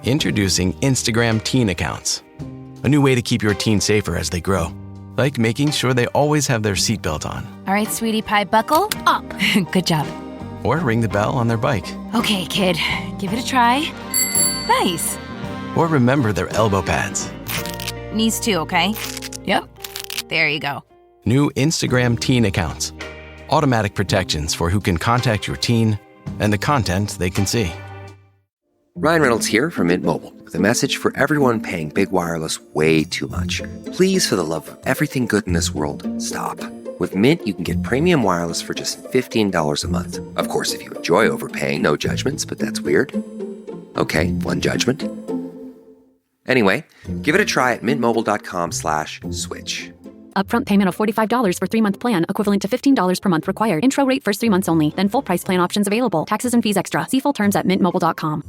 Introducing Instagram teen accounts. A new way to keep your teen safer as they grow. Like making sure they always have their seatbelt on. All right, sweetie pie, buckle up. Good job. Or ring the bell on their bike. Okay, kid, give it a try. Nice. Or remember their elbow pads. Knees too, okay? Yep. There you go. New Instagram teen accounts. Automatic protections for who can contact your teen and the content they can see. Ryan Reynolds here from Mint Mobile with a message for everyone paying big wireless way too much. Please, for the love of everything good in this world, stop. With Mint, you can get premium wireless for just $15 a month. Of course, if you enjoy overpaying, no judgments, but that's weird. Okay, one judgment. Anyway, give it a try at mintmobile.com/switch. Upfront payment of $45 for 3-month plan, equivalent to $15 per month required. Intro rate first 3 months only, then full price plan options available. Taxes and fees extra. See full terms at mintmobile.com.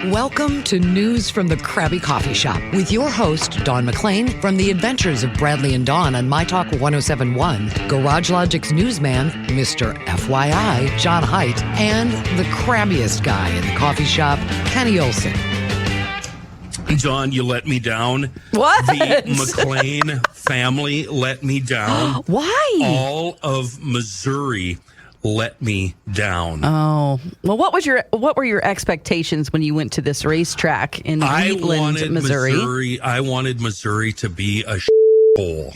Welcome to News from the Crabby Coffee Shop with your host, Dawn McClain, from the adventures of Bradley and Dawn on My Talk 1071, Garage Logic's newsman, Mr. FYI, John Haidt, and the crabbiest guy in the coffee shop, Kenny Olson. John, you let me down. What? The McLean family let me down. Why? All of Missouri let me down. Oh, well, what were your expectations when you went to this racetrack in Wheatland, Missouri? I wanted Missouri to be a hole.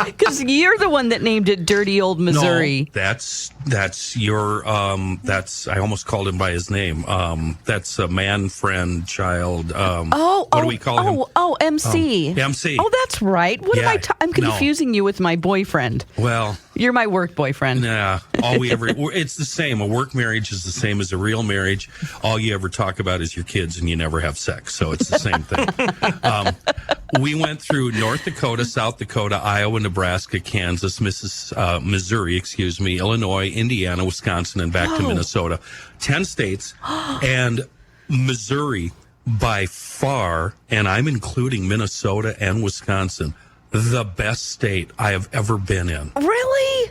Because you're the one that named it Dirty Old Missouri. No, that's your that's I almost called him by his name. That's a man, friend, child. What do we call him? MC. MC. Oh, that's right. What am I? I'm confusing you with my boyfriend. Well, you're my work boyfriend. Yeah. It's the same. A work marriage is the same as a real marriage. All you ever talk about is your kids, and you never have sex. So it's the same thing. We went through North Dakota, South Dakota, Iowa, Nebraska, Kansas, Missouri, Illinois, Indiana, Wisconsin, and back to Minnesota. 10 states, and Missouri by far, and I'm including Minnesota and Wisconsin, the best state I have ever been in. Really?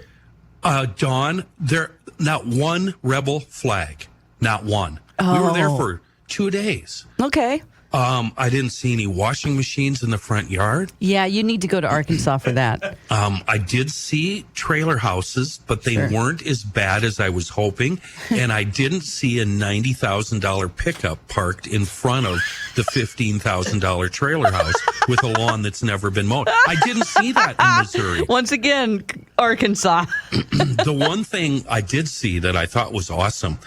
Dawn, there not one rebel flag, not one. We were there for 2 days. Okay. I didn't see any washing machines in the front yard. Yeah, you need to go to Arkansas for that. I did see trailer houses, but they weren't as bad as I was hoping. And I didn't see a $90,000 pickup parked in front of the $15,000 trailer house with a lawn that's never been mowed. I didn't see that in Missouri. Once again, Arkansas. The one thing I did see that I thought was awesome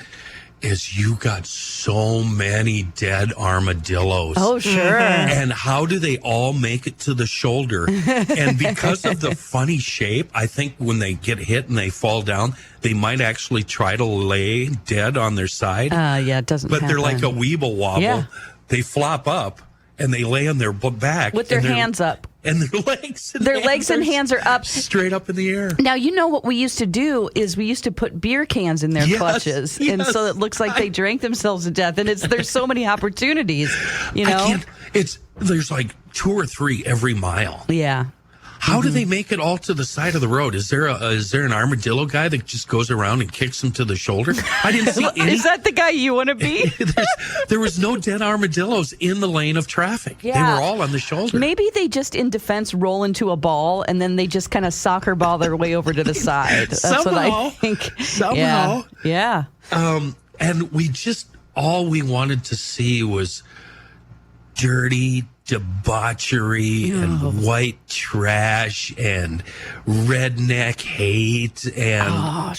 is you got so many dead armadillos. Oh, sure. And how do they all make it to the shoulder? And because of the funny shape, I think when they get hit and they fall down, they might actually try to lay dead on their side. Yeah, it doesn't But happen. they're like a weeble wobble. Yeah. They flop up and they lay on their back. With their hands up. And their legs. Their legs and hands are up. Straight up in the air. Now, you know what we used to do is we used to put beer cans in their clutches. Yes. And so it looks like they drank themselves to death. And there's so many opportunities, you know? There's like 2 or 3 every mile. Yeah. How do they make it all to the side of the road? Is there an armadillo guy that just goes around and kicks them to the shoulder? I didn't see any. Is that the guy you want to be? There was no dead armadillos in the lane of traffic. Yeah. They were all on the shoulder. Maybe they just, in defense, roll into a ball and then they just kind of soccer ball their way over to the side. That's what I think. Somehow. Yeah. And all we wanted to see was dirty debauchery and white trash and redneck hate, and I'm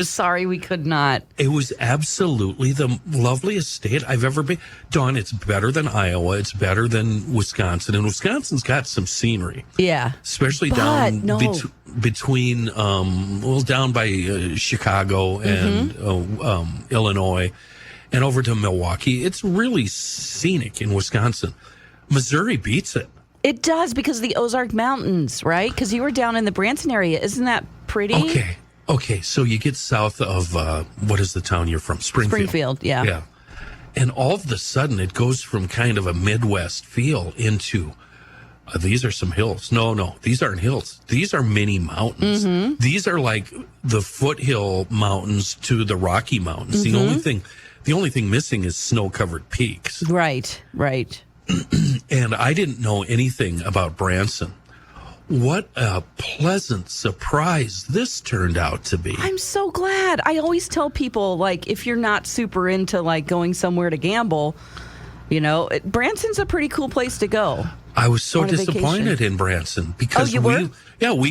sorry we could not. It was absolutely the loveliest state I've ever been. Dawn, it's better than Iowa. It's better than Wisconsin, and Wisconsin's got some scenery. Yeah, especially down between down by Chicago and Illinois, and over to Milwaukee. It's really scenic in Wisconsin. Missouri beats it. It does, because of the Ozark Mountains, right? Because you were down in the Branson area. Isn't that pretty? Okay. So you get south of, what is the town you're from? Springfield, yeah. Yeah. And all of a sudden, it goes from kind of a Midwest feel into these are some hills. No, these aren't hills. These are mini mountains. These are like the foothill mountains to the Rocky Mountains. The only thing missing is snow-covered peaks. Right. And I didn't know anything about Branson. What a pleasant surprise this turned out to be. I'm so glad. I always tell people, like, if you're not super into, like, going somewhere to gamble, Branson's a pretty cool place to go. I was so disappointed in Branson because we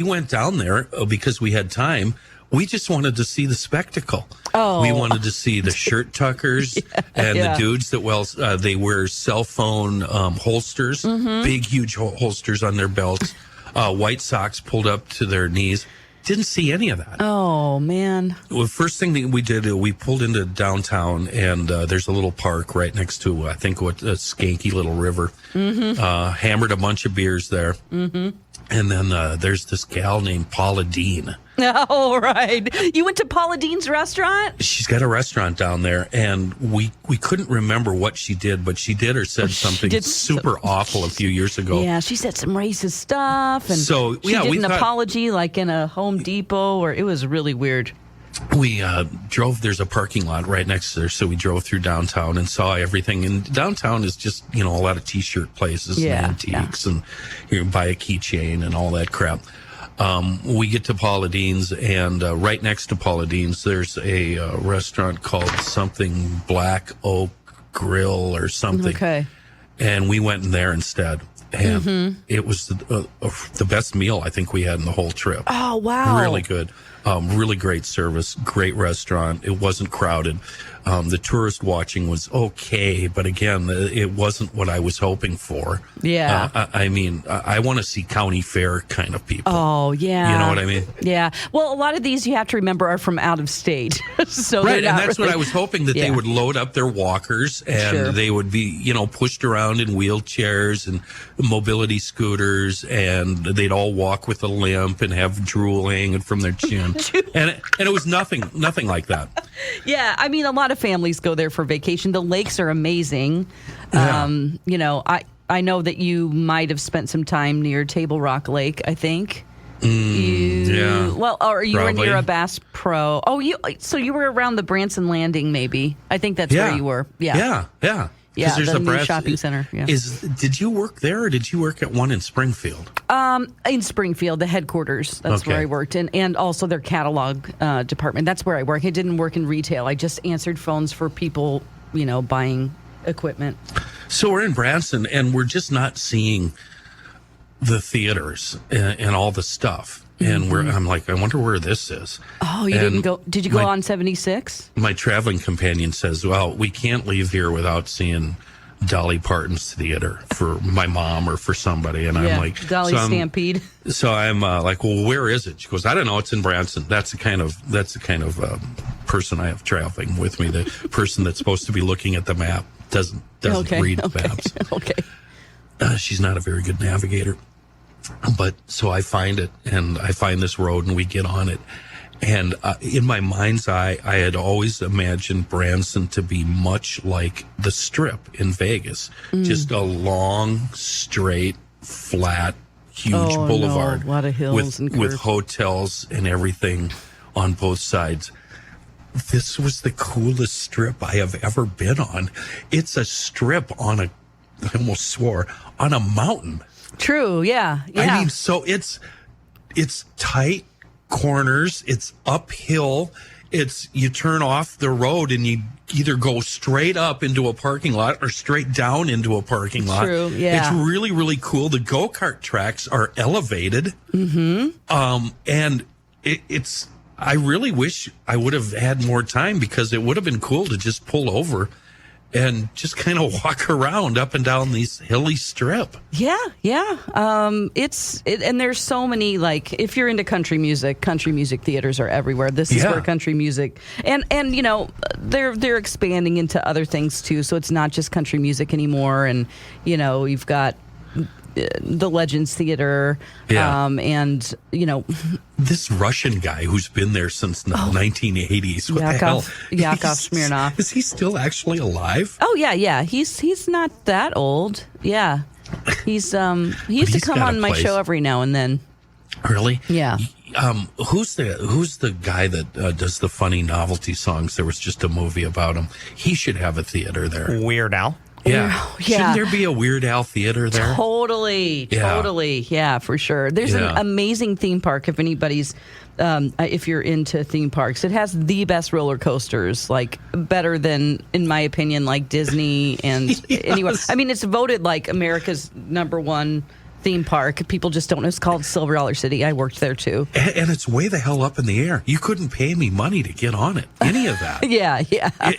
went down there because we had time. We just wanted to see the spectacle. Oh. We wanted to see the shirt tuckers the dudes that they wear cell phone holsters, big, huge holsters on their belts, white socks pulled up to their knees. Didn't see any of that. Oh, man. Well, first thing that we did, we pulled into downtown, and there's a little park right next to, I think, a skanky little river. Hammered a bunch of beers there. And then there's this gal named Paula Dean. Oh, right. You went to Paula Dean's restaurant? She's got a restaurant down there, and we couldn't remember what she did, but she did or said something super awful a few years ago. Yeah, she said some racist stuff, and so, she did an apology like in a Home Depot, or it was really weird. We drove, there's a parking lot right next to there, so we drove through downtown and saw everything. And downtown is just, a lot of T-shirt places and antiques, and you can buy a keychain and all that crap. We get to Paula Dean's, and right next to Paula Dean's, there's a restaurant called something Black Oak Grill or something. Okay. And we went in there instead. And it was the best meal I think we had in the whole trip. Oh, wow. Really good. Really great service, great restaurant. It wasn't crowded. The tourist watching was okay, but again, it wasn't what I was hoping for. Yeah. I want to see county fair kind of people. Oh, yeah. You know what I mean? Yeah. Well, a lot of these you have to remember are from out of state. So right, and that's what I was hoping, that they would load up their walkers and they would be, pushed around in wheelchairs and mobility scooters, and they'd all walk with a limp and have drool hanging from their chin. and it was nothing like that. Yeah, a lot of families go there for vacation. The lakes are amazing. Yeah. I know that you might have spent some time near Table Rock Lake, I think. Yeah. Well, or you probably. were near a Bass Pro. Oh, so you were around the Branson Landing, maybe. I think that's where you were. Yeah. Yeah. Yeah, there's the new shopping center. Yeah. Did you work there, or did you work at one in Springfield? In Springfield, the headquarters. That's where I worked, and also their catalog department. That's where I work. I didn't work in retail. I just answered phones for people, buying equipment. So we're in Branson, and we're just not seeing the theaters and all the stuff. And I'm like, I wonder where this is. Oh, you didn't go? Did you go on 76? My traveling companion says, well, we can't leave here without seeing Dolly Parton's theater for my mom or for somebody. And I'm like, Dolly Stampede. So I'm like, well, where is it? She goes, I don't know. It's in Branson. That's the kind of person I have traveling with me. The person that's supposed to be looking at the map doesn't read maps. Okay. She's not a very good navigator. But so I find it, and I find this road, and we get on it. And in my mind's eye, I had always imagined Branson to be much like the Strip in Vegas. Just a long, straight, flat, huge boulevard. A lot of hills and curves. With hotels and everything on both sides. This was the coolest Strip I have ever been on. It's a strip I almost swore, on a mountain. True, yeah. So it's tight corners, it's uphill, you turn off the road and you either go straight up into a parking lot or straight down into a parking lot. True, yeah. It's really, really cool. The go-kart tracks are elevated. And it's I really wish I would have had more time, because it would have been cool to just pull over and just kind of walk around up and down these hilly strip. Yeah. And there's so many, like, if you're into country music theaters are everywhere. This is where country music, and they're expanding into other things too. So it's not just country music anymore. And you've got the Legends Theater, and this Russian guy who's been there since the 1980s. What Yakov the hell? Smirnoff. Is he still actually alive? Oh yeah. He's not that old. Yeah. He used to come got a on my place. show every now and then. Really? Yeah. Who's the guy that does the funny novelty songs? There was just a movie about him. He should have a theater there. Weird Al. Yeah. Yeah. Shouldn't there be a Weird Al theater there? Totally. Yeah, for sure. There's an amazing theme park if anybody's if you're into theme parks. It has the best roller coasters, like better than, in my opinion, like Disney and anywhere. I mean, it's voted like America's #1 theme park. People just don't know. It's called Silver Dollar City. I worked there too. And it's way the hell up in the air. You couldn't pay me money to get on it. Any of that. Yeah.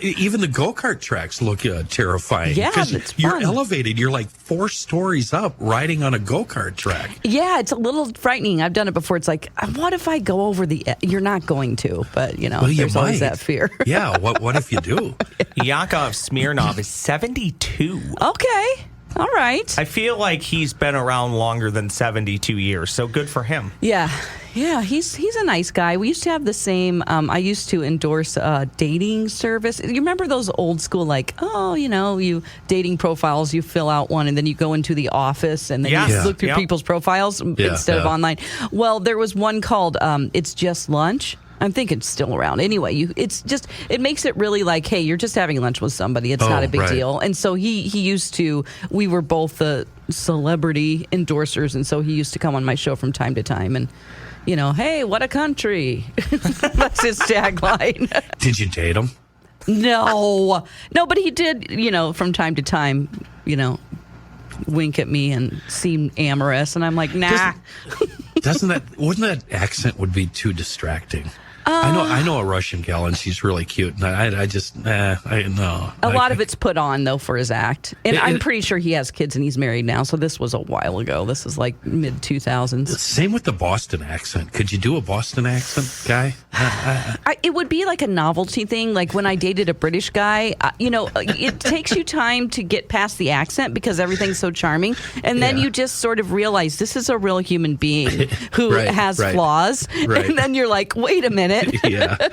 Even the go-kart tracks look terrifying. Yeah, because it's you're fun. elevated. You're like 4 stories up riding on a go-kart track. Yeah, it's a little frightening. I've done it before. It's like, what if I go over the... You're not going to, but, Well, you there's always might. that fear. Yeah, what if you do? Yakov Smirnov is 72. Okay. All right. I feel like he's been around longer than 72 years, so good for him. Yeah, he's a nice guy. We used to have the same. I used to endorse a dating service. You remember those old school, like, you dating profiles. You fill out one, and then you go into the office, and then you Yes. look through Yep. people's profiles instead of online. Well, there was one called "It's Just Lunch." I think it's still around. Anyway, it makes it really like, hey, you're just having lunch with somebody. It's not a big deal. And so he used to, we were both the celebrity endorsers, and so he used to come on my show from time to time and, hey, what a country. That's his tagline. Did you date him? No, but he did, from time to time, wink at me and seem amorous. And I'm like, nah. Wouldn't that accent would be too distracting? I know a Russian gal, and she's really cute. And I just know. A lot of it's put on, though, for his act. And I'm pretty sure he has kids and he's married now. So this was a while ago. This is like mid-2000s. Same with the Boston accent. Could you do a Boston accent, guy? It would be like a novelty thing. Like when I dated a British guy, it takes you time to get past the accent because everything's so charming. And then you just sort of realize this is a real human being who has flaws. Right. And then you're like, wait a minute. Yeah.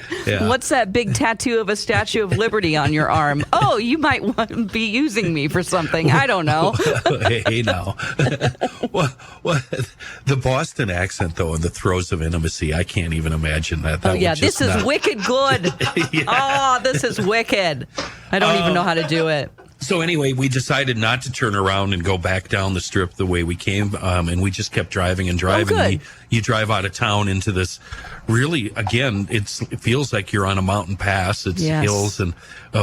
What's that big tattoo of a Statue of Liberty on your arm? Oh, you might want to be using me for something. I don't know. Hey, now. Well, the Boston accent, though, in the throes of intimacy, I can't even imagine that. This is wicked good. Oh, this is wicked. I don't even know how to do it. So anyway, we decided not to turn around and go back down the strip the way we came, and we just kept driving and driving. Good. You drive out of town into this, really, again, it feels like you're on a mountain pass. It's hills, and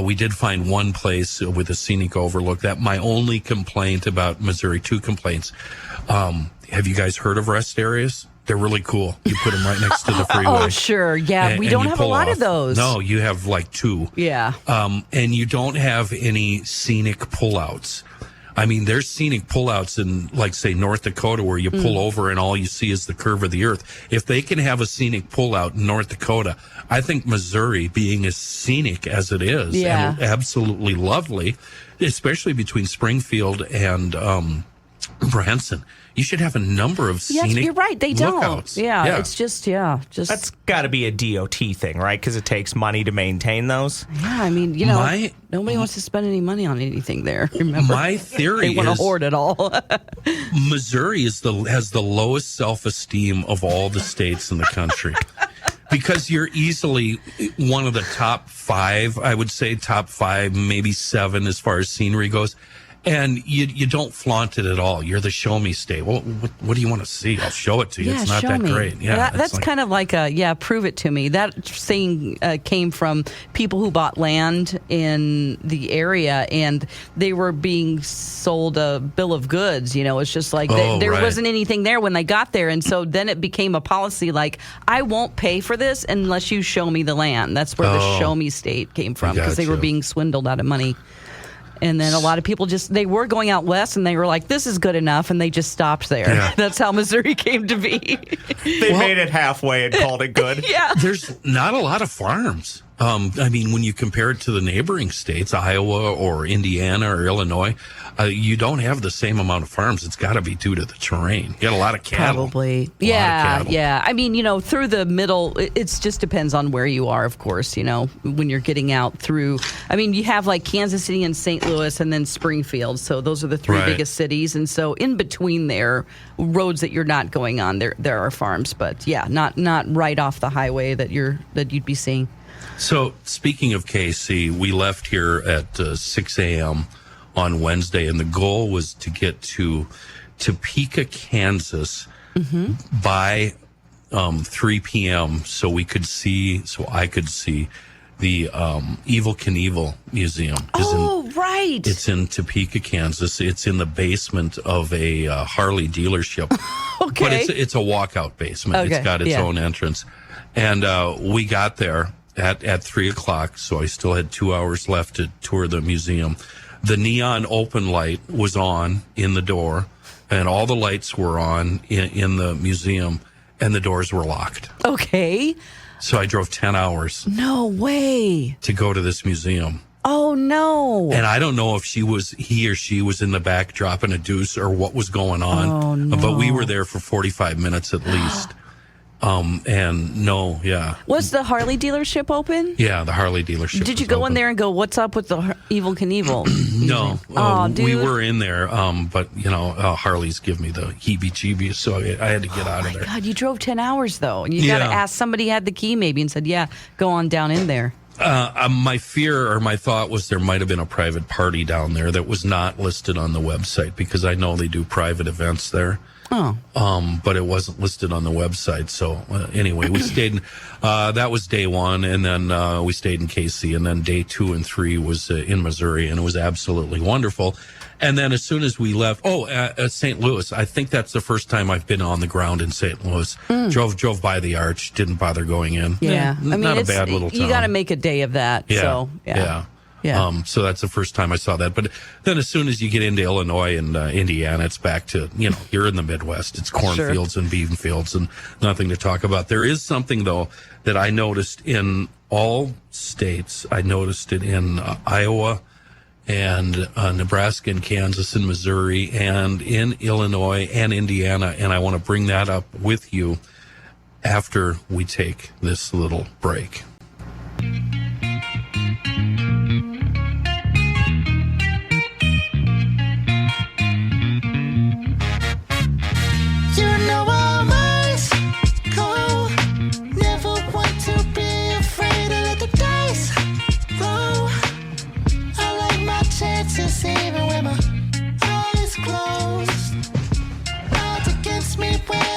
we did find one place with a scenic overlook. That my only complaint about Missouri, 2 complaints. Have you guys heard of rest areas? They're really cool. You put them right next to the freeway. Oh, sure. Yeah, we don't have a lot of those. No, you have like 2. Yeah. And you don't have any scenic pullouts. I mean, there's scenic pullouts in, like, say, North Dakota where you pull over and all you see is the curve of the earth. If they can have a scenic pullout in North Dakota, I think Missouri, being as scenic as it is, and absolutely lovely, especially between Springfield and Branson, you should have a number of scenic Yes, you're right. They don't. lookouts. Yeah, it's just. That's got to be a DOT thing, right? Because it takes money to maintain those. Yeah, I mean, nobody wants to spend any money on anything there. Remember, My theory they want to is hoard it all. Missouri has the lowest self-esteem of all the states in the country. Because you're easily one of the top 5, I would say top 5, maybe 7 as far as scenery goes. And you don't flaunt it at all. You're the show me state. Well, what do you want to see? I'll show it to you. It's not that great. Yeah, that's kind of like prove it to me. That saying came from people who bought land in the area, and they were being sold a bill of goods. It's just like there wasn't anything there when they got there, and so then it became a policy like, I won't pay for this unless you show me the land. That's where the show me state came from, because they were being swindled out of money. And then a lot of people they were going out west and they were like, this is good enough. And they just stopped there. Yeah. That's how Missouri came to be. They made it halfway and called it good. Yeah. There's not a lot of farms. I mean, when you compare it to the neighboring states, Iowa or Indiana or Illinois, you don't have the same amount of farms. It's got to be due to the terrain. You got a lot of cattle. Probably. A lot of cattle. Yeah. I mean, through the middle, it just depends on where you are, of course, when you're getting out through. I mean, you have like Kansas City and St. Louis and then Springfield. So those are the three biggest cities. And so in between there, roads that you're not going on, there are farms. But yeah, not right off the highway that you'd be seeing. So speaking of KC, we left here at 6 a.m. on Wednesday, and the goal was to get to Topeka, Kansas by 3 p.m. so I could see the Evel Knievel Museum. Right. It's in Topeka, Kansas. It's in the basement of a Harley dealership. Okay. But it's a walkout basement. Okay. It's got its own entrance. And we got there at 3 o'clock, so I still had 2 hours left to tour the museum. The neon open light was on in the door, and all the lights were on in the museum, and the doors were locked. Okay. So I drove 10 hours. No way. To go to this museum. Oh, no. And I don't know if he or she was in the back dropping a deuce or what was going on. Oh, no. But we were there for 45 minutes at least. Was the Harley dealership open? Yeah, the Harley dealership. Did you go in there and go, what's up with the Evel Knievel? No. Dude. We were in there, but, Harley's give me the heebie-jeebies, so I had to get out of there. God, you drove 10 hours, though. And you got to ask somebody who had the key maybe and said, yeah, go on down in there. My fear or my thought was there might have been a private party down there that was not listed on the website, because I know they do private events there. Oh. But it wasn't listed on the website. So anyway, we stayed. That was day one, and then we stayed in KC, and then day 2 and 3 was in Missouri, and it was absolutely wonderful. And then as soon as we left, St. Louis. I think that's the first time I've been on the ground in St. Louis. Drove by the arch, didn't bother going in. Yeah, I mean, not a bad little town. You got to make a day of that. Yeah, so, yeah. Yeah. So that's the first time I saw that. But then as soon as you get into Illinois and Indiana, it's back to, you're in the Midwest. It's cornfields and bean fields and nothing to talk about. There is something, though, that I noticed in all states. I noticed it in Iowa and Nebraska and Kansas and Missouri and in Illinois and Indiana. And I want to bring that up with you after we take this little break.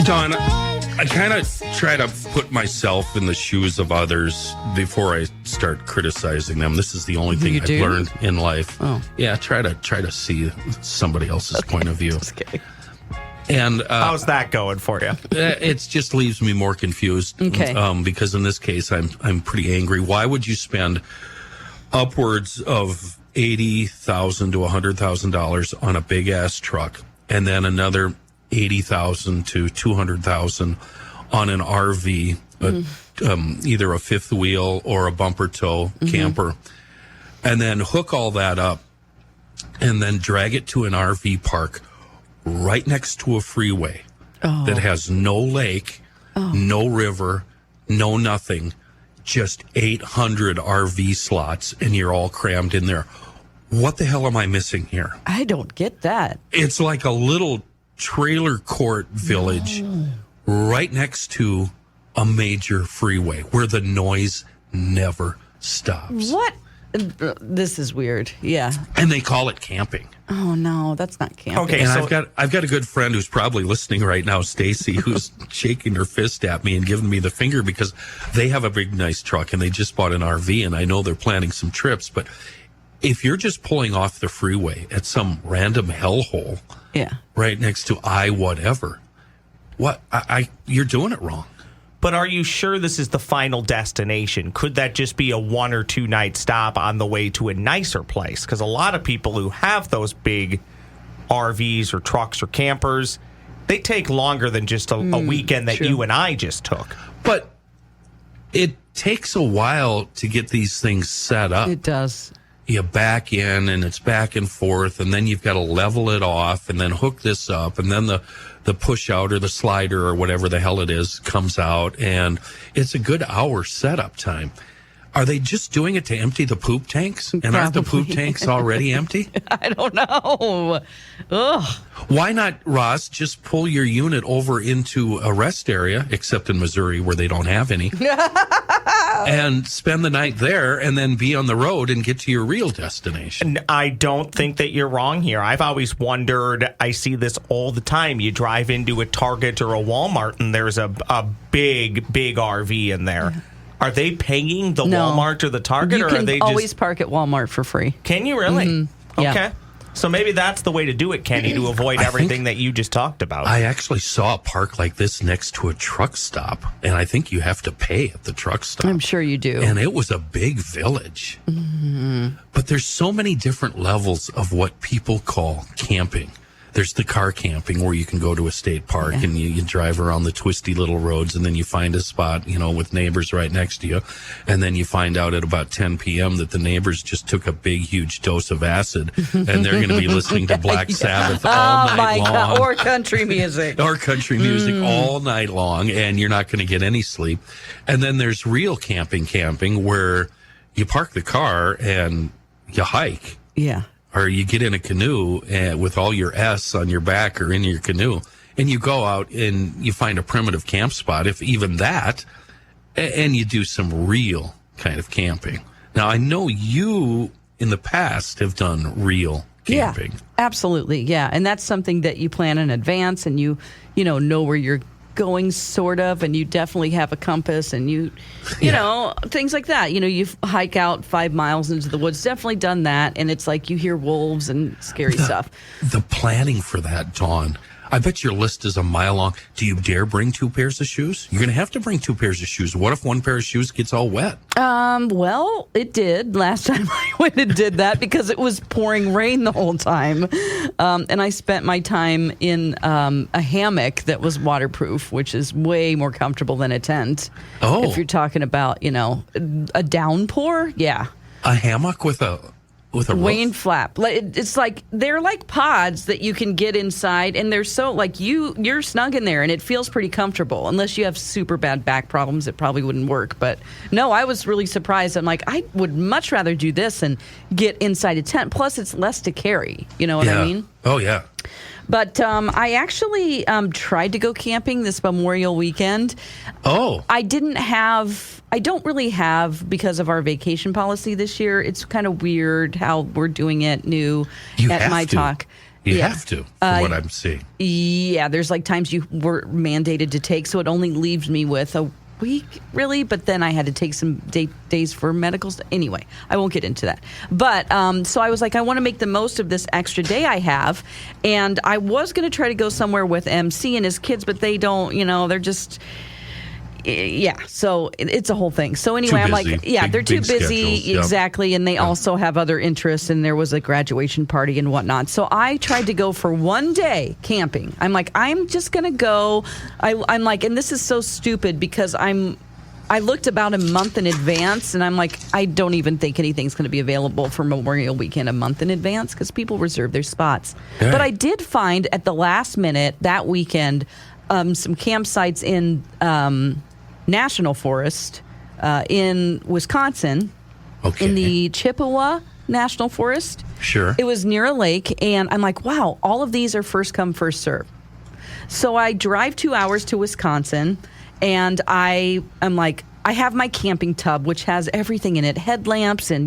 Don, I kind of try to put myself in the shoes of others before I start criticizing them. This is the only thing I've learned in life. Oh. Yeah, try to see somebody else's point of view. Okay. And how's that going for you? It just leaves me more confused. Okay. Because in this case, I'm pretty angry. Why would you spend upwards of $80,000 to $100,000 on a big ass truck, and then another $80,000 to $200,000 on an RV, either a fifth wheel or a bumper tow camper, and then hook all that up and then drag it to an RV park right next to a freeway that has no lake, no river, no nothing, just 800 RV slots, and you're all crammed in there. What the hell am I missing here? I don't get that. It's like a little trailer court village right next to a major freeway where the noise never stops. What? This is weird. Yeah. And they call it camping. Oh no, that's not camping. Okay, And so I've got a good friend who's probably listening right now, Stacy, who's shaking her fist at me and giving me the finger because they have a big nice truck and they just bought an RV, and I know they're planning some trips. But if you're just pulling off the freeway at some random hellhole, right next to whatever, you're doing it wrong. But are you sure this is the final destination? Could that just be a 1 or 2 night stop on the way to a nicer place? Because a lot of people who have those big RVs or trucks or campers, they take longer than just a weekend that you and I just took. But It takes a while to get these things set up. It does. You back in, and it's back and forth, and then you've got to level it off, and then hook this up, and then the push out or the slider or whatever the hell it is comes out, and it's a good hour setup time. Are they just doing it to empty the poop tanks? And aren't the poop tanks already empty? I don't know. Ugh. Why not, Ross, just pull your unit over into a rest area, except in Missouri where they don't have any, and spend the night there and then be on the road and get to your real destination? And I don't think that you're wrong here. I've always wondered, I see this all the time. You drive into a Target or a Walmart and there's a big RV in there. Are they paying the Walmart or the Target? You or can are they always just... park at Walmart for free. Can you really? Mm-hmm. Yeah. Okay. So maybe that's the way to do it, Kenny, to avoid everything that you just talked about. I actually saw a park like this next to a truck stop, and I think you have to pay at the truck stop. I'm sure you do. And it was a big village. Mm-hmm. But there's so many different levels of what people call camping. There's the car camping where you can go to a state park and you drive around the twisty little roads, and then you find a spot, with neighbors right next to you. And then you find out at about 10 p.m. that the neighbors just took a big, huge dose of acid, and they're going to be listening to Black Sabbath all night long. God. Or country music. Or country music all night long, and you're not going to get any sleep. And then there's real camping where you park the car and you hike. Yeah. Or you get in a canoe with all your S on your back or in your canoe, and you go out and you find a primitive camp spot, if even that, and you do some real kind of camping. Now, I know you in the past have done real camping. Yeah, absolutely. Yeah. And that's something that you plan in advance, and you know where you're going, sort of, and you definitely have a compass, and you know, things like that. You hike out 5 miles into the woods. Definitely done that, and it's like you hear wolves and scary stuff. The planning for that, Dawn. I bet your list is a mile long. Do you dare bring 2 pairs of shoes? You're going to have to bring 2 pairs of shoes. What if one pair of shoes gets all wet? Well, it did last time I went and did that because it was pouring rain the whole time. And I spent my time in a hammock that was waterproof, which is way more comfortable than a tent. Oh. If you're talking about, a downpour, yeah. A hammock with a rain roof? flap. It's like they're like pods that you can get inside, and they're so like you're snug in there, and it feels pretty comfortable. Unless you have super bad back problems, it probably wouldn't work. But no, I was really surprised. I'm like, I would much rather do this and get inside a tent. Plus, it's less to carry. You know what I mean? Oh yeah. But I actually tried to go camping this Memorial weekend. Oh. I don't really have, because of our vacation policy this year, it's kind of weird how we're doing it new at My Talk. You have to, from what I'm seeing. Yeah, there's like times you were mandated to take, so it only leaves me with a week, really, but then I had to take some days for medical stuff. Anyway, I won't get into that. But so I was like, I want to make the most of this extra day I have, and I was going to try to go somewhere with MC and his kids, but they don't, they're just... Yeah, so it's a whole thing. So anyway, I'm like, they're too busy. Schedules, exactly. And they also have other interests, and there was a graduation party and whatnot. So I tried to go for one day camping. I'm like, I'm just going to go. I'm like, and this is so stupid because I looked about a month in advance, and I'm like, I don't even think anything's going to be available for Memorial Weekend a month in advance because people reserve their spots. Right. But I did find at the last minute that weekend some campsites in National Forest in Wisconsin, in the Chippewa National Forest. Sure. It was near a lake, and I'm like, wow, all of these are first come, first serve. So I drive 2 hours to Wisconsin, and I'm like, I have my camping tub, which has everything in it, headlamps and,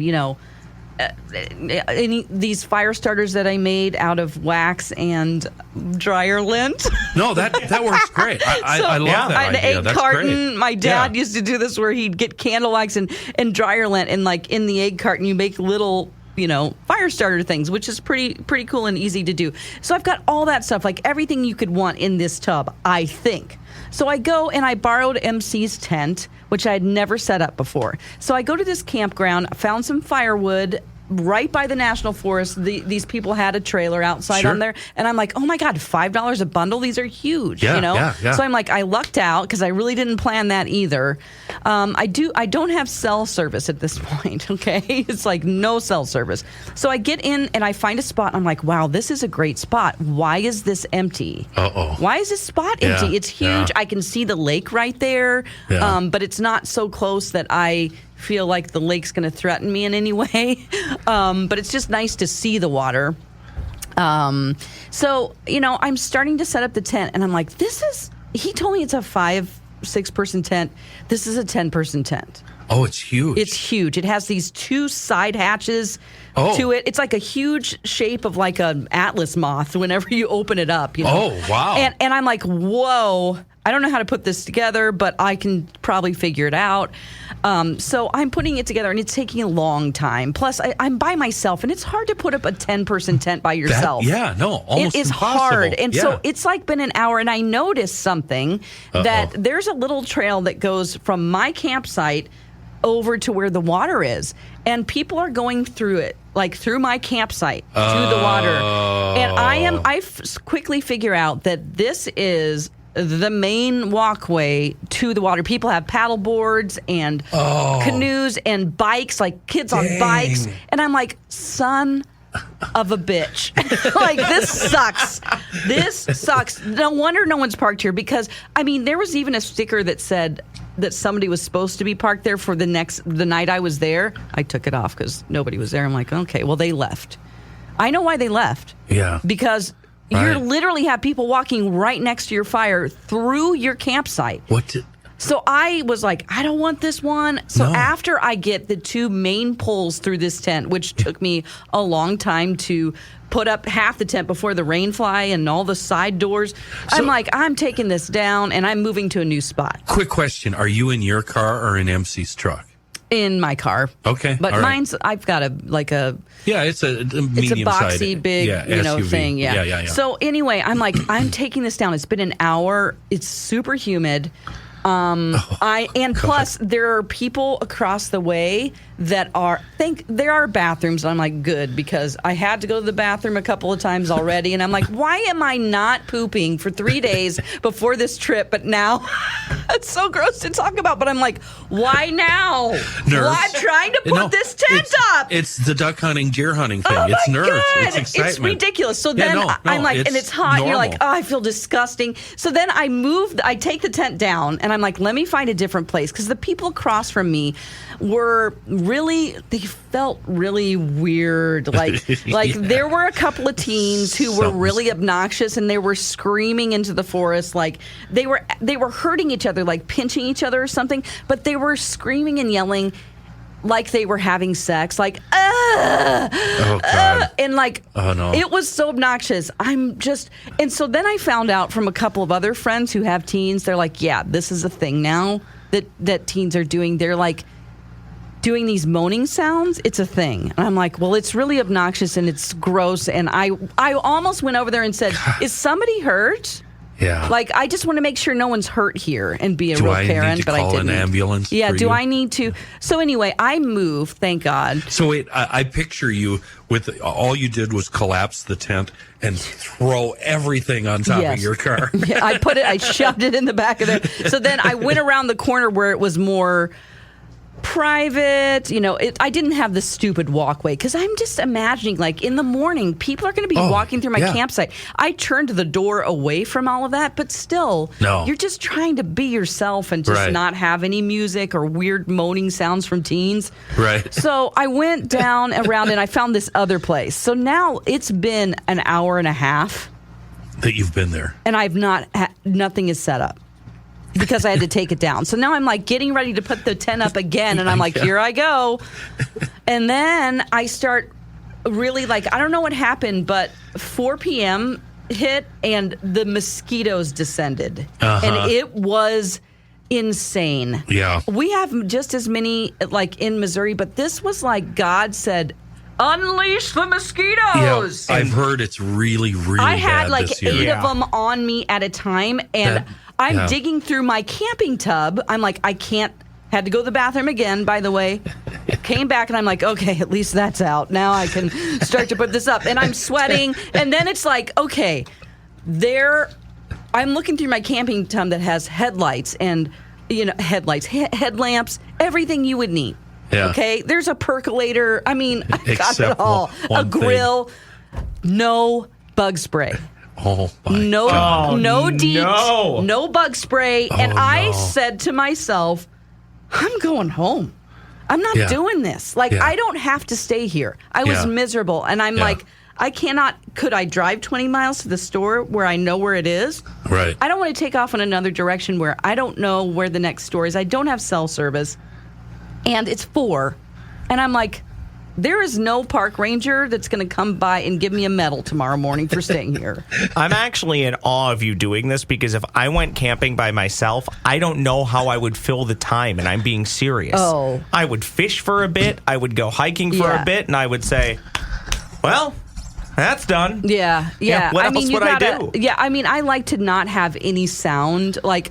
these fire starters that I made out of wax and dryer lint. No, that works great. I love that idea. An egg That's carton. great. My dad used to do this where he'd get candle wax and dryer lint, and like in the egg carton you make little fire starter things, which is pretty cool and easy to do. So I've got all that stuff, like everything you could want in this tub, I think. So I go and I borrowed MC's tent, which I had never set up before. So I go to this campground, found some firewood, right by the National Forest. These people had a trailer outside Sure. on there, and I'm like, oh my God, $5 a bundle? These are huge, Yeah, you know? yeah. So I'm like, I lucked out because I really didn't plan that either. I don't have cell service at this point, okay? It's like no cell service. So I get in and I find a spot, and I'm like, wow, this is a great spot. Why is this empty? Uh-oh. Why is this spot empty? Yeah, It's huge. yeah. I can see the lake right there, Yeah. but it's not so close that I feel like the lake's going to threaten me in any way. But it's just nice to see the water. So, I'm starting to set up the tent, and I'm like, he told me it's a 5-6 person tent. This is a 10-person tent. Oh, it's huge. It's huge. It has these 2 side hatches to it. It's like a huge shape of like an Atlas moth whenever you open it up. Oh, wow. And I'm like, whoa, I don't know how to put this together, but I can probably figure it out. So I'm putting it together, and it's taking a long time. Plus, I'm by myself, and it's hard to put up a 10-person tent by yourself. Almost It is impossible. hard. And Yeah. so it's like been an hour, and I noticed something that there's a little trail that goes from my campsite over to where the water is, and people are going through it, like through my campsite to the water. And I quickly figure out that this is the main walkway to the water. People have paddle boards and canoes and bikes, like kids on bikes. And I'm like, son of a bitch. Like, this sucks. This sucks. No wonder no one's parked here, because, there was even a sticker that said that somebody was supposed to be parked there for the night I was there. I took it off because nobody was there. I'm like, okay, well, they left. I know why they left. Yeah. Because you literally have people walking right next to your fire through your campsite. So I was like, I don't want this one. So after I get the 2 main poles through this tent, which took me a long time to put up half the tent before the rain fly and all the side doors, I'm like, I'm taking this down and I'm moving to a new spot. Quick question. Are you in your car or in MC's truck? In my car. Okay. But all right. mine's, I've got it's a a medium boxy, big, SUV. thing. Yeah. Yeah. So anyway, I'm like, I'm taking this down. It's been an hour. It's super humid. Plus there are people across the way that there are bathrooms. And I'm like, good, because I had to go to the bathroom a couple of times already. And I'm like, why am I not pooping for 3 days before this trip? But now it's so gross to talk about. But I'm like, why now? Nerves. Well, I'm trying to put this tent up. It's the duck hunting, deer hunting thing. Oh It's my nerves. God. It's excitement. It's ridiculous. So then I'm like, and it's hot. And you're like, oh, I feel disgusting. So then I take the tent down, and I'm like, let me find a different place, because the people across from me they felt really weird. Like there were a couple of teens who were really obnoxious, and they were screaming into the forest. Like they were hurting each other, like pinching each other or something, but they were screaming and yelling like they were having sex, like, oh God. And like, oh, no. It was so obnoxious. And so then I found out from a couple of other friends who have teens, they're like, yeah, this is a thing now that teens are doing. They're like doing these moaning sounds. It's a thing. And I'm like, well, it's really obnoxious and it's gross. And I almost went over there and said, is somebody hurt? Yeah. Like, I just want to make sure no one's hurt here and be a Do real I Karen, need to but call I didn't. an ambulance? Yeah, for do you? I need to? So anyway, I moved, thank God. So wait, I picture you with all you did was collapse the tent and throw everything on top of your car. Yeah, I shoved it in the back of there. So then I went around the corner where it was more private, I didn't have the stupid walkway, because I'm just imagining, like, in the morning, people are going to be walking through my campsite. I turned the door away from all of that, but still, you're just trying to be yourself and just not have any music or weird moaning sounds from teens. Right. So I went down around and I found this other place. So now it's been an hour and a half that you've been there, and I've nothing is set up, because I had to take it down. So now I'm like getting ready to put the tent up again, and I'm like, here I go. And then I start really, like, I don't know what happened, but 4 p.m. hit and the mosquitoes descended. And it was insane. Yeah. We have just as many, like, in Missouri, but this was like God said, unleash the mosquitoes. Yeah, I've heard it's really, really I had bad like this year. 8 of them on me at a time, and I'm digging through my camping tub. I'm like, I can't. Had to go to the bathroom again, by the way. Came back and I'm like, okay, at least that's out. Now I can start to put this up. And I'm sweating. And then it's like, okay, I'm looking through my camping tub that has headlights and, headlamps, everything you would need. Yeah. Okay? There's a percolator. I mean, I got Except it all. one A grill. No bug spray. Oh, my No, God. no DEET, no. no bug spray. And I no. said to myself, I'm going home. I'm not doing this. Like, Yeah. I don't have to stay here. I was Yeah. miserable. And I'm Yeah. like, could I drive 20 miles to the store where I know where it is? Right. I don't want to take off in another direction where I don't know where the next store is. I don't have cell service. And it's 4. And I'm like, there is no park ranger that's going to come by and give me a medal tomorrow morning for staying here. I'm actually in awe of you doing this because if I went camping by myself, I don't know how I would fill the time, and I'm being serious. Oh. I would fish for a bit, I would go hiking for a bit, and I would say, well, that's done. Yeah. What else would I do? Yeah, I mean, I like to not have any sound. Like,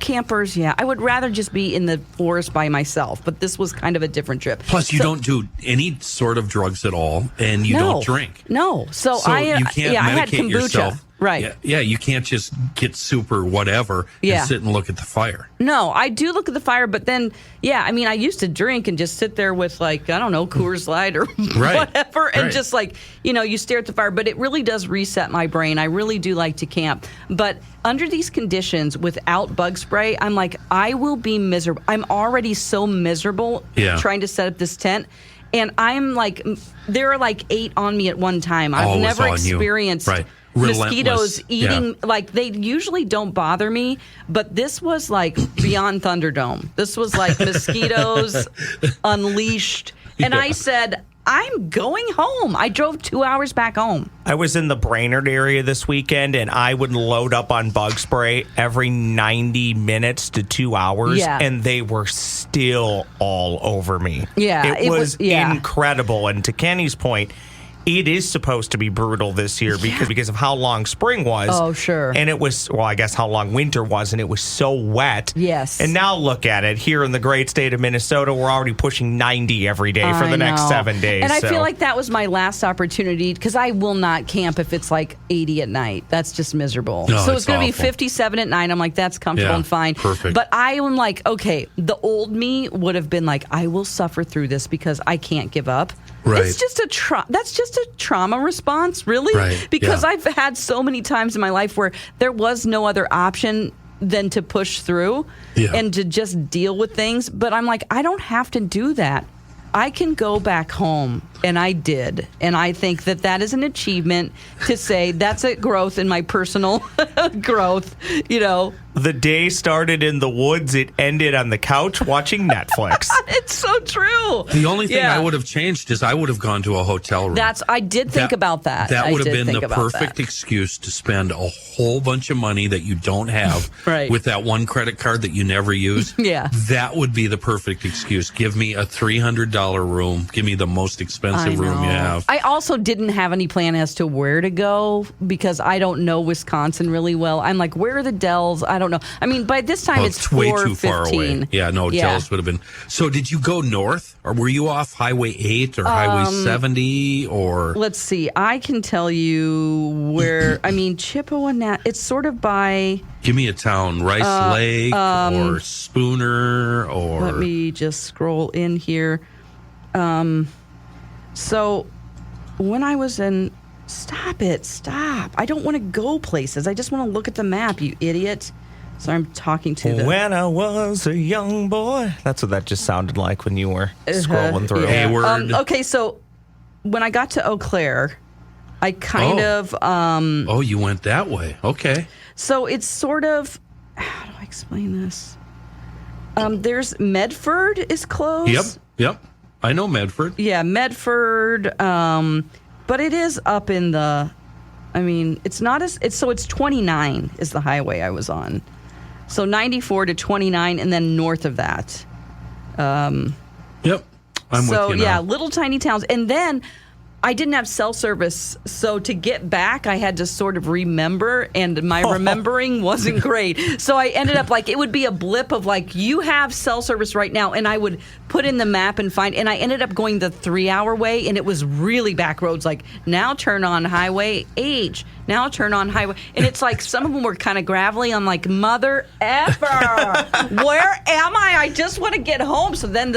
campers, I would rather just be in the forest by myself, but this was kind of a different trip. Plus, you don't do any sort of drugs at all, and you don't drink. No. So you can't I had medicate kombucha. yourself. Right. Yeah, you can't just get super whatever Yeah. and sit and look at the fire. No, I do look at the fire, but then, I mean, I used to drink and just sit there with, like, I don't know, Coors Light or whatever, and just, like, you stare at the fire. But it really does reset my brain. I really do like to camp. But under these conditions, without bug spray, I'm like, I will be miserable. I'm already so miserable trying to set up this tent. And I'm like, there are like 8 on me at one time. I've never experienced mosquitoes eating. Like, they usually don't bother me, but this was like beyond Thunderdome. This was like mosquitoes unleashed. And I said, I'm going home. I drove 2 hours back home. I was in the Brainerd area this weekend, and I would load up on bug spray every 90 minutes to 2 hours, and they were still all over me. Yeah. It was incredible. And to Kenny's point, it is supposed to be brutal this year because of how long spring was. Oh, sure. And it was, I guess how long winter was, and it was so wet. Yes. And now look at it. Here in the great state of Minnesota, we're already pushing 90 every day for the next 7 days. And I feel like that was my last opportunity because I will not camp if it's like 80 at night. That's just miserable. No, so it's going to be awful. 57 at night. I'm like, that's comfortable and fine. Perfect. But I am like, okay, the old me would have been like, I will suffer through this because I can't give up. Right. It's just that's just a trauma response, really. Right. Because Yeah. I've had so many times in my life where there was no other option than to push through and to just deal with things. But I'm like, I don't have to do that. I can go back home, and I did. And I think that is an achievement to say that's a growth in my personal growth, The day started in the woods. It ended on the couch watching Netflix. It's so true. The only thing I would have changed is I would have gone to a hotel room. I did think about that. That would have been the about perfect that. excuse to spend a whole bunch of money that you don't have with that one credit card that you never use. Yeah. That would be the perfect excuse. Give me a $300 room. Give me the most expensive room you have. I also didn't have any plan as to where to go because I don't know Wisconsin really well. I'm like, where are the Dells? I don't know. I mean, by this time it's way too far away. 4:15. Yeah, no, Dells would have been. So did you go north or were you off Highway 8 or Highway 70 or? Let's see. I can tell you where, Chippewa, it's sort of by. Give me a town, Rice Lake or Spooner or. Let me just scroll in here. So when I was in. Stop. I don't want to go places. I just want to look at the map, you idiot. So I'm talking to When I was a young boy. That's what that just sounded like when you were scrolling through. Hayward. Okay, so when I got to Eau Claire, I kind of... oh, you went that way. Okay. So it's sort of... How do I explain this? There's Medford is close. Yep. I know Medford. Yeah, Medford. But it is up in the... it's not as... It's 29 is the highway I was on. So 94 to 29, and then north of that. Yep. I'm with you now. Little tiny towns. And then I didn't have cell service, so to get back, I had to sort of remember, and my remembering wasn't great. So I ended up it would be a blip of you have cell service right now, and I would put in the map and and I ended up going the 3-hour way, and it was really back roads, now turn on Highway H, now turn on Highway, and it's some of them were kind of gravelly. I'm like, mother effer, where am I? I just want to get home. So then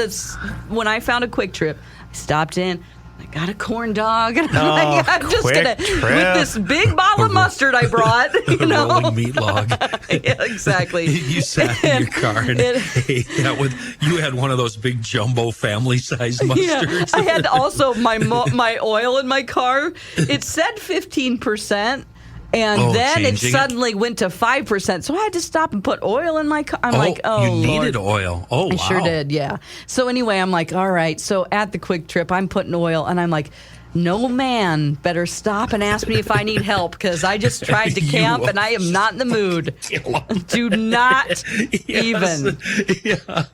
when I found a Quick Trip, I stopped in. I got a corn dog, and I'm just gonna with this big bottle of mustard I brought. Rolling meat log. Yeah, exactly. You sat in your car and ate that you had one of those big jumbo family size mustards. Yeah, I had also my oil in my car. It said 15%. And then it suddenly went to 5%. So I had to stop and put oil in my car. I'm you needed oil. Oh, wow. I sure did, yeah. So anyway, I'm like, all right. So at the Quick Trip, I'm putting oil, and I'm like, no man better stop and ask me if I need help, because I just tried to camp, and I am not in the mood. Do not even. Yeah.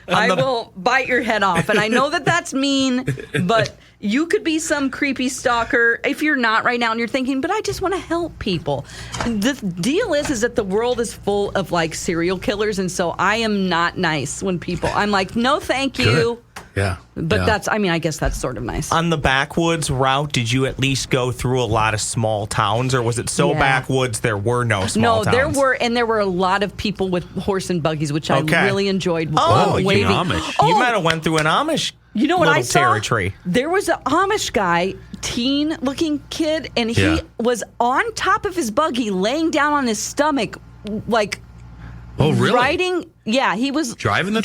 I will bite your head off. And I know that's mean, but you could be some creepy stalker if you're not right now, and you're thinking, but I just want to help people. The deal is that the world is full of serial killers, and so I am not nice when I'm like, no, thank you. Good. Yeah. But I guess that's sort of nice. On the backwoods route, did you at least go through a lot of small towns, or was it so backwoods there were no small towns? No, there were a lot of people with horse and buggies, which I really enjoyed. Waving. Amish. You might have went through an Amish You know what I saw? Territory. There was an Amish guy, teen-looking kid, and he was on top of his buggy, laying down on his stomach, Oh, really? Riding, he was driving the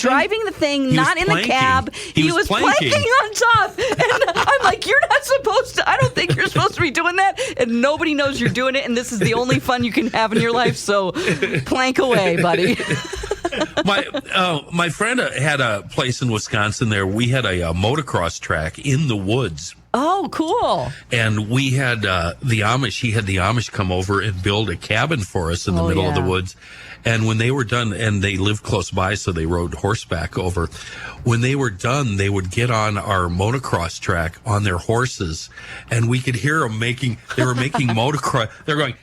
thing, not in the cab. He was planking on top. And I'm like, you're not supposed to, I don't think you're supposed to be doing that. And nobody knows you're doing it. And this is the only fun you can have in your life. So plank away, buddy. My friend had a place in Wisconsin there. We had a motocross track in the woods. Oh, cool. And we had he had the Amish come over and build a cabin for us in the middle of the woods. And when they were done, and they lived close by, so they rode horseback over. When they were done, they would get on our motocross track on their horses, and we could hear them making motocross. They're going,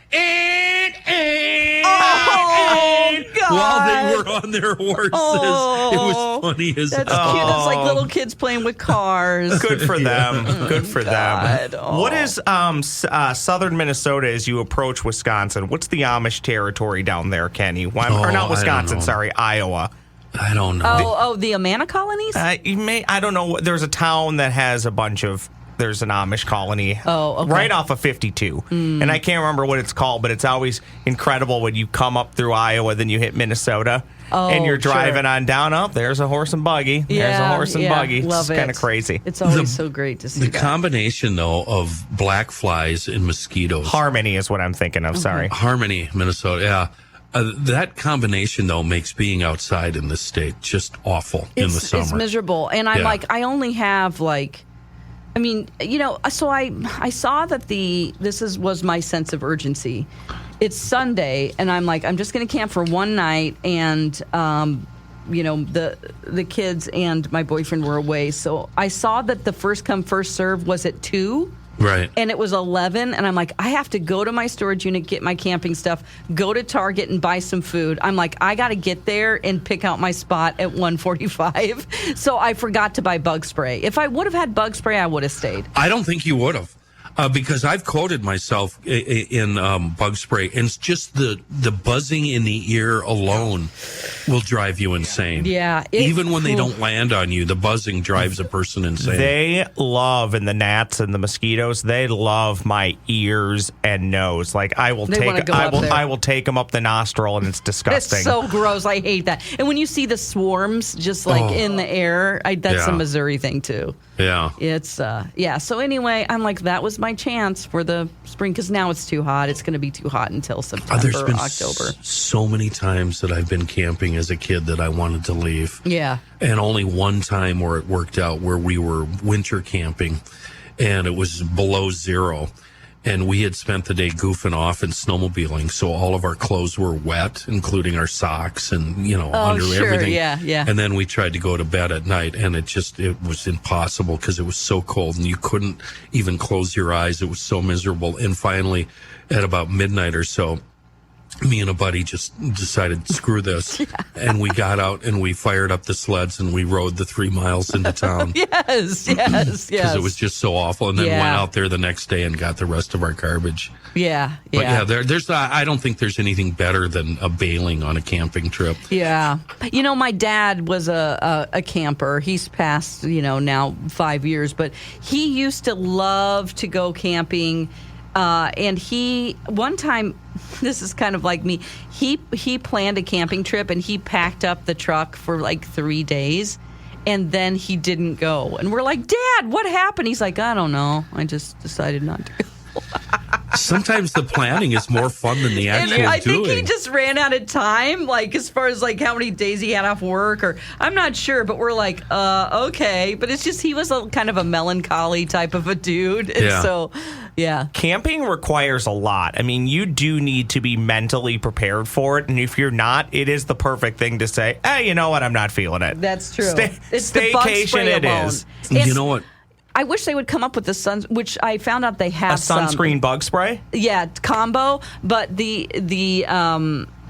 God. While they were on their horses. It was funny as That's cute. It's like little kids playing with cars. Good for them. Good for them. Oh. What is southern Minnesota as you approach Wisconsin? What's the Amish territory down there, Kenny? Or not Wisconsin, sorry, Iowa. I don't know. The Amana colonies? I don't know. There's a town that has a bunch of... There's an Amish colony right off of 52. And I can't remember what it's called, but it's always incredible when you come up through Iowa, then you hit Minnesota, and you're driving on down. Oh, there's a horse and buggy. There's a horse and buggy. Love it's kind of crazy. It's always so great to see the combination, though, of black flies and mosquitoes. Harmony is what I'm thinking of, sorry. Harmony, Minnesota, yeah. That combination, though, makes being outside in this state just awful in the summer. It's miserable. And I'm I only have so I saw that was my sense of urgency. It's Sunday, and I'm like, I'm just going to camp for one night, and the kids and my boyfriend were away. So I saw that the first come first serve was at 2. Right. And it was 11, and I'm like, I have to go to my storage unit, get my camping stuff, go to Target and buy some food. I'm like, I got to get there and pick out my spot at 1:45. So I forgot to buy bug spray. If I would have had bug spray, I would have stayed. I don't think you would have. Because I've coated myself in bug spray, and it's just the buzzing in the ear alone will drive you insane. Yeah. Even when they don't land on you, the buzzing drives a person insane. They love, and the gnats and the mosquitoes, they love my ears and nose. Like I will take them up the nostril, and it's disgusting. It's so gross. I hate that. And when you see the swarms just in the air, that's a Missouri thing too. Yeah. It's, So anyway, I'm like, that was my chance for the spring, because now it's too hot. It's going to be too hot until September, There's been October. So many times that I've been camping as a kid that I wanted to leave. Yeah. And only one time where it worked out, where we were winter camping, and it was below 0. And we had spent the day goofing off and snowmobiling, so all of our clothes were wet, including our socks and, under everything. Yeah. And then we tried to go to bed at night, and it was impossible because it was so cold, and you couldn't even close your eyes. It was so miserable. And finally, at about midnight or so, me and a buddy just decided, screw this. And we got out and we fired up the sleds and we rode the 3 miles into town. Yes. Because it was just so awful. And then went out there the next day and got the rest of our garbage. Yeah. But there's I don't think there's anything better than a bailing on a camping trip. Yeah. My dad was a camper. He's passed, now 5 years, but he used to love to go camping. And one time, this is kind of like me, he planned a camping trip and he packed up the truck for like 3 days and then he didn't go. And we're like, Dad, what happened? He's like, I don't know. I just decided not to go. Sometimes the planning is more fun than the actual doing. I think he just ran out of time, like as far as like how many days he had off work, or I'm not sure, but we're like, okay. But it's just he was a kind of a melancholy type of a dude. And so, yeah. Camping requires a lot. I mean, you do need to be mentally prepared for it. And if you're not, it is the perfect thing to say, hey, you know what? I'm not feeling it. That's true. It's the bug spray it alone. Is. You know what? I wish they would come up with the which I found out they have a sunscreen bug spray. Yeah, combo. But the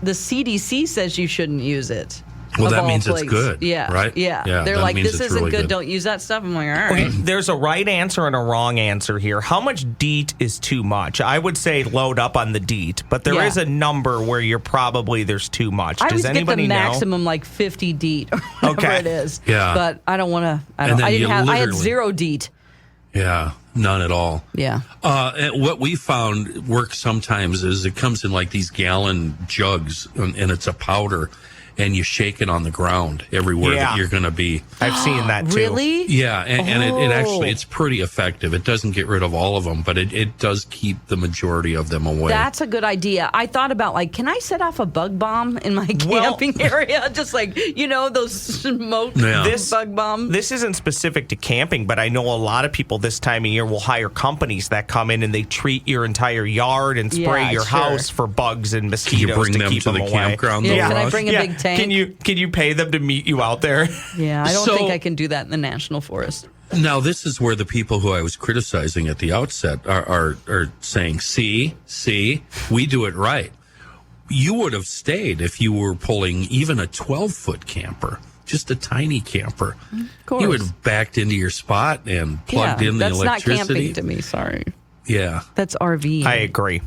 CDC says you shouldn't use it. Well, that means it's good. Yeah, right. Yeah. They're like, this isn't really good. Don't use that stuff. I'm like, all right. Okay, there's a right answer and a wrong answer here. How much DEET is too much? I would say load up on the DEET, but there is a number where there's too much. I Does always get the know? maximum like 50 DEET or whatever it is. Yeah. But I don't want to. I had 0 DEET. Yeah, none at all. Yeah. What we found works sometimes is it comes in like these gallon jugs, and it's a powder, and you shake it on the ground everywhere that you're going to be. I've seen that too. Really? Yeah, and it actually, it's pretty effective. It doesn't get rid of all of them, but it does keep the majority of them away. That's a good idea. I thought about, like, can I set off a bug bomb in my camping area? Just like, those smoke bug bombs. This isn't specific to camping, but I know a lot of people this time of year will hire companies that come in and they treat your entire yard and spray your house for bugs and mosquitoes to keep them away. Campground? Yeah, can I bring a big tank? Can you pay them to meet you out there? Yeah, I don't think I can do that in the national forest. Now, this is where the people who I was criticizing at the outset are saying, see, we do it right. You would have stayed if you were pulling even a 12-foot camper, just a tiny camper. Of course. You would have backed into your spot and plugged in the electricity. That's not camping to me, sorry. Yeah. That's RV. I agree.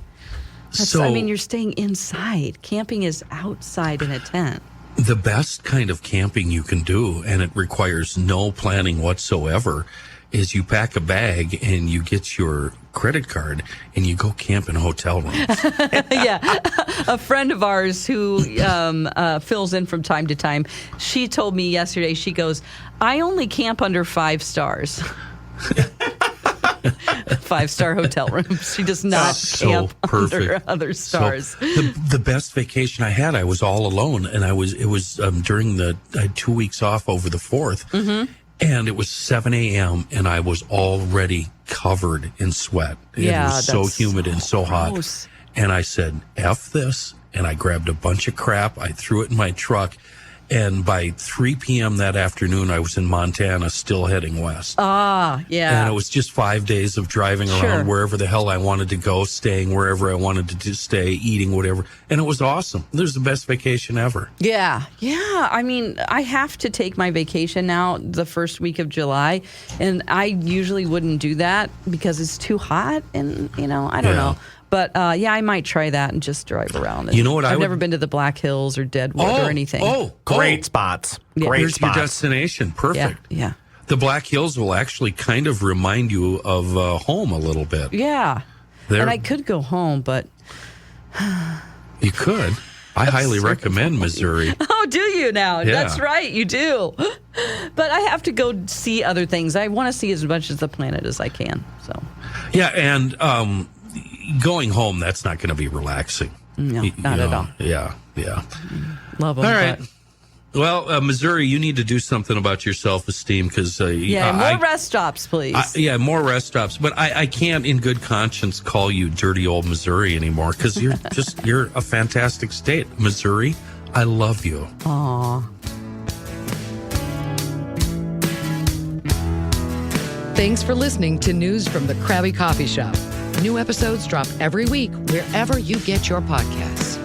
You're staying inside. Camping is outside in a tent. The best kind of camping you can do, and it requires no planning whatsoever, is you pack a bag and you get your credit card and you go camp in hotel rooms. Yeah. A friend of ours who fills in from time to time, she told me yesterday, she goes, I only camp under 5 stars. 5-star hotel rooms. She does not camp under other stars. So, the best vacation I had, I was all alone, and it was during I had 2 weeks off over the 4th, and it was 7 a.m. and I was already covered in sweat. It was so humid and so hot. And I said, F this, and I grabbed a bunch of crap. I threw it in my truck. And by 3 p.m. that afternoon, I was in Montana, still heading west. Ah, yeah. And it was just 5 days of driving around wherever the hell I wanted to go, staying wherever I wanted to stay, eating whatever. And it was awesome. It was the best vacation ever. Yeah. Yeah. I mean, I have to take my vacation now the first week of July. And I usually wouldn't do that because it's too hot. And, I don't know. But, I might try that and just drive around. You know what? I've never been to the Black Hills or Deadwood or anything. Great spots. Yeah. Great Here's spots. your destination. Perfect. Yeah. The Black Hills will actually kind of remind you of home a little bit. Yeah. And I could go home, but... You could. I highly recommend Missouri. Oh, do you now? Yeah. That's right, you do. But I have to go see other things. I want to see as much of the planet as I can. So. Yeah, and going home, that's not going to be relaxing. No, not at all. Yeah. Love them. All right. Well, Missouri, you need to do something about your self-esteem because more rest stops, please. More rest stops. But I can't, in good conscience, call you dirty old Missouri anymore because you're a fantastic state, Missouri. I love you. Aw. Thanks for listening to News from the Crabby Coffee Shop. New episodes drop every week wherever you get your podcasts.